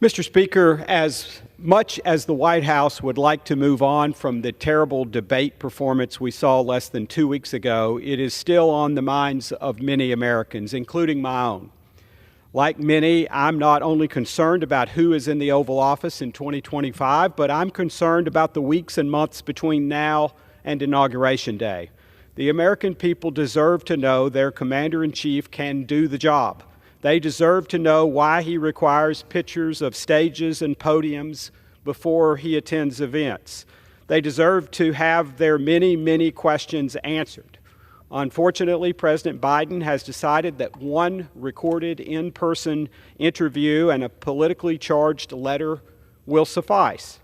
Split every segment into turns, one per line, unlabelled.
Mr. Speaker, as much as the White House would like to move on from the terrible debate performance we saw less than 2 weeks ago, it is still on the minds of many Americans, including my own. Like many, I'm not only concerned about who is in the Oval Office in 2025, but I'm concerned about the weeks and months between now and Inauguration Day. The American people deserve to know their commander-in-chief can do the job. They deserve to know why he requires pictures of stages and podiums before he attends events. They deserve to have their many, many questions answered. Unfortunately, President Biden has decided that one recorded in-person interview and a politically charged letter will suffice.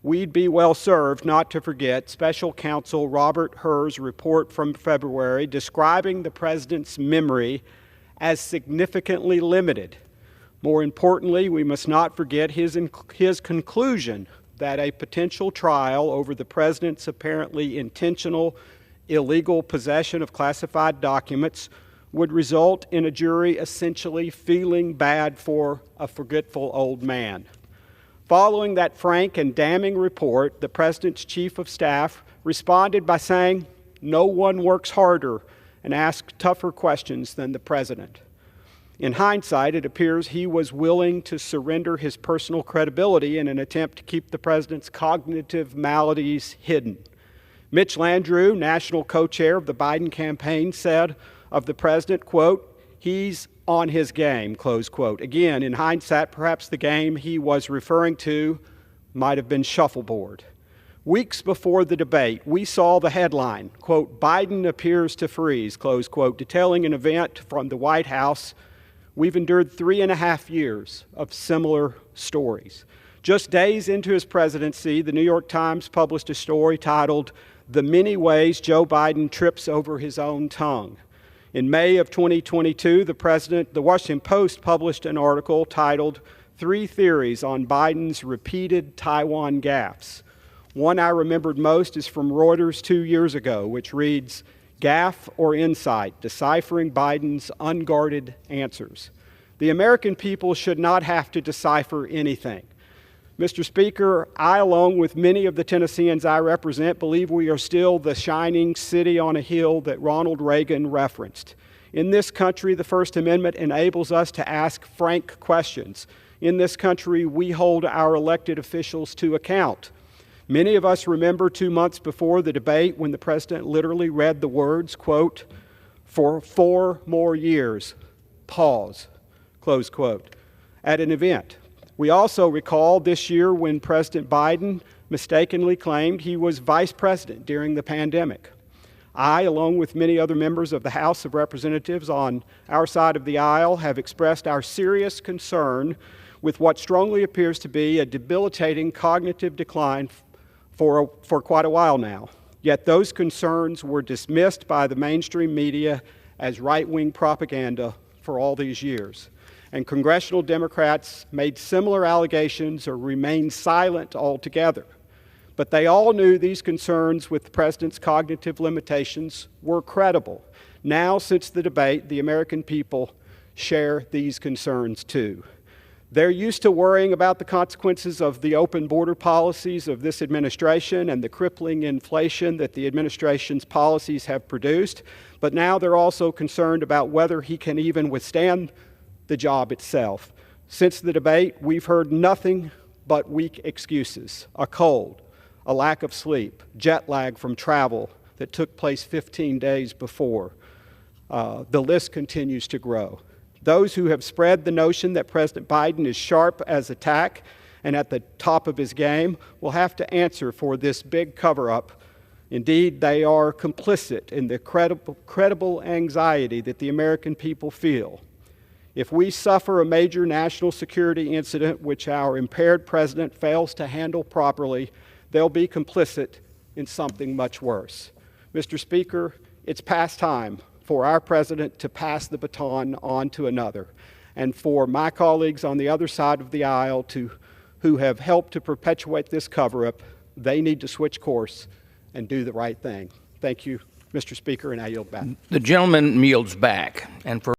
We'd be well served not to forget Special Counsel Robert Hur's report from February describing the president's memory as significantly limited. More importantly, we must not forget his conclusion that a potential trial over the president's apparently intentional illegal possession of classified documents would result in a jury essentially feeling bad for a forgetful old man. Following that frank and damning report, the president's chief of staff responded by saying, "No one works harder and asks tougher questions than the president." In hindsight, it appears he was willing to surrender his personal credibility in an attempt to keep the president's cognitive maladies hidden. Mitch Landrieu, national co-chair of the Biden campaign, said of the president, quote, "He's on his game," close quote. Again, in hindsight, perhaps the game he was referring to might have been shuffleboard. Weeks before the debate, we saw the headline, quote, "Biden appears to freeze," close quote, detailing an event from the White House. We've endured 3.5 years of similar stories. Just days into his presidency, the New York Times published a story titled, "The Many Ways Joe Biden Trips Over His Own Tongue." In May of 2022, the Washington Post published an article titled, "3 Theories on Biden's Repeated Taiwan Gaffes." One I remembered most is from Reuters 2 years ago, which reads, "Gaffe or Insight, Deciphering Biden's Unguarded Answers." The American people should not have to decipher anything. Mr. Speaker, I, along with many of the Tennesseans I represent, believe we are still the shining city on a hill that Ronald Reagan referenced. In this country, the First Amendment enables us to ask frank questions. In this country, we hold our elected officials to account. Many of us remember 2 months before the debate when the president literally read the words, quote, "For 4 more years, pause," close quote, at an event. We also recall this year when President Biden mistakenly claimed he was vice president during the pandemic. I, along with many other members of the House of Representatives on our side of the aisle, have expressed our serious concern with what strongly appears to be a debilitating cognitive decline for quite a while now. Yet those concerns were dismissed by the mainstream media as right-wing propaganda for all these years. And congressional Democrats made similar allegations or remained silent altogether. But they all knew these concerns with the president's cognitive limitations were credible. Now, since the debate, the American people share these concerns too. They're used to worrying about the consequences of the open border policies of this administration and the crippling inflation that the administration's policies have produced, but now they're also concerned about whether he can even withstand the job itself. Since the debate, we've heard nothing but weak excuses: a cold, a lack of sleep, jet lag from travel that took place 15 days before. The list continues to grow. Those who have spread the notion that President Biden is sharp as a tack and at the top of his game will have to answer for this big cover-up. Indeed, they are complicit in the credible anxiety that the American people feel. If we suffer a major national security incident which our impaired president fails to handle properly, they'll be complicit in something much worse. Mr. Speaker, it's past time for our president to pass the baton on to another, and for my colleagues on the other side of the aisle who have helped to perpetuate this cover-up, they need to switch course and do the right thing. Thank you, Mr. Speaker, and I yield back.
The gentleman yields back. And for